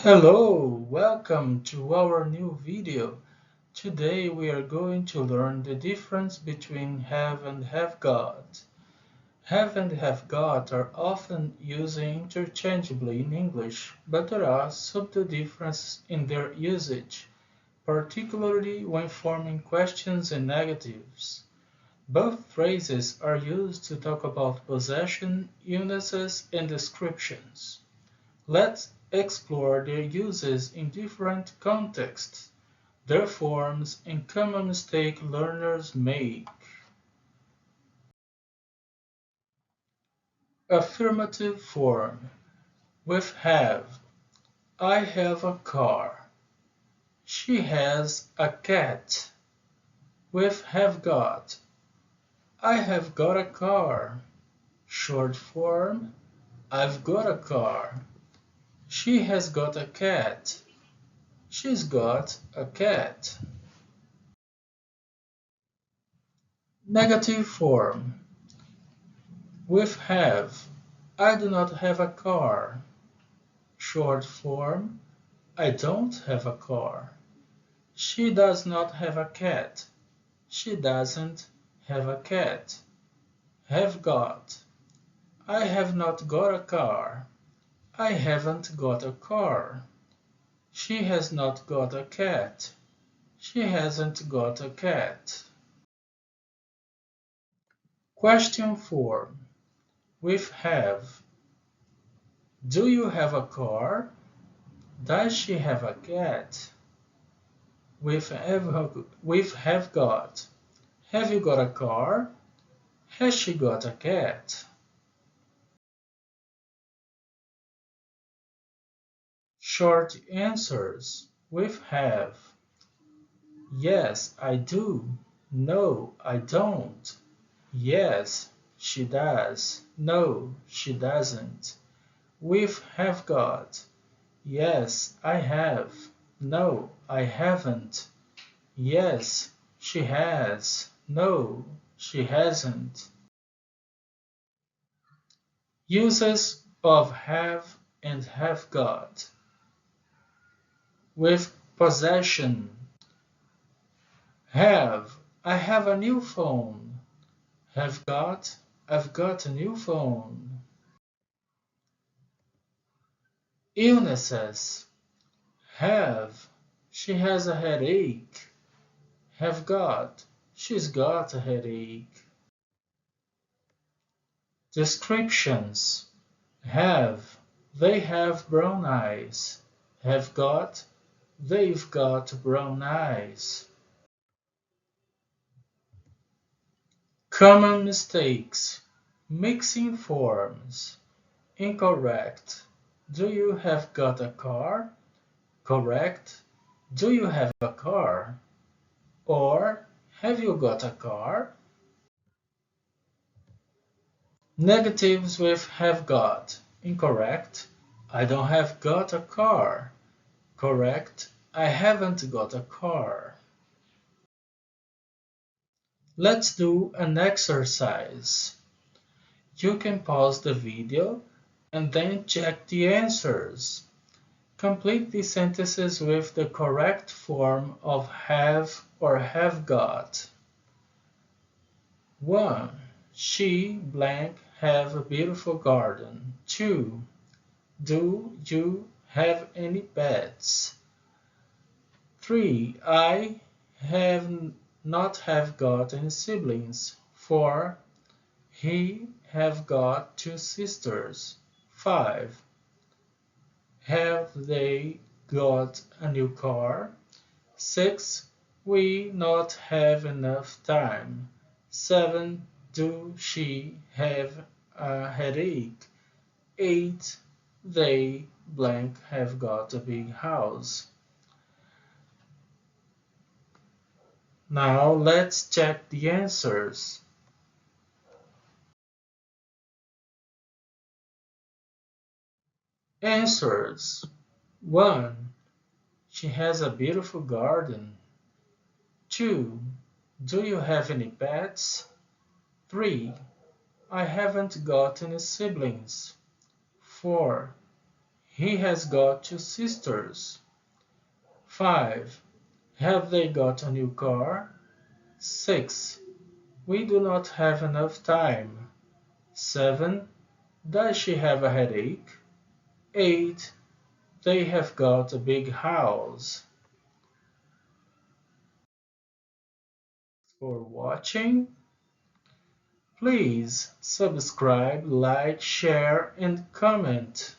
Hello, welcome to our new video. Today we are going to learn the difference between have and have got. Have and have got are often used interchangeably in English, but there are subtle differences in their usage, particularly when forming questions and negatives. Both phrases are used to talk about possession, illnesses, and descriptions. Let's explore their uses in different contexts, their forms, and common mistakes learners make. Affirmative form with have. I have a car. She has a cat. With have got. I have got a car. Short form. I've got a car. She has got a cat. She's got a cat. Negative form. With have. I do not have a car. Short form. I don't have a car. She does not have a cat. She doesn't have a cat. Have got. I have not got a car. I haven't got a car. She has not got a cat. She hasn't got a cat. Question form. With have. Do you have a car? Does she have a cat? With have got. Have you got a car? Has she got a cat? Short answers with have. Yes, I do. No, I don't. Yes, she does. No, she doesn't. With have got. Yes, I have. No, I haven't. Yes, she has. No, she hasn't. Uses of have and have got. With possession. Have. I have a new phone. Have got. I've got a new phone. Illnesses. Have. She has a headache. Have got. She's got a headache. Descriptions. Have. They have brown eyes. Have got. They've got brown eyes. Common mistakes. Mixing forms. Incorrect. Do you have got a car? Correct. Do you have a car? Or have you got a car? Negatives with have got. Incorrect. I don't have got a car. Correct. I haven't got a car. Let's do an exercise. You can pause the video and then check the answers. Complete the sentences with the correct form of have or have got. 1. She blank have a beautiful garden. 2. Do you have any pets? 3. I have not have got any siblings. 4. He have got two sisters. 5. Have they got a new car? 6. We not have enough time. 7. Do she have a headache? 8. They blank have got a big house. Now let's check the answers. Answers. 1. She has a beautiful garden. 2. Do you have any pets? 3. I haven't got any siblings. 4. He has got 2 sisters. 5. Have they got a new car? 6. We do not have enough time. 7. Does she have a headache? 8. They have got a big house. For watching. Please subscribe, like, share, and comment.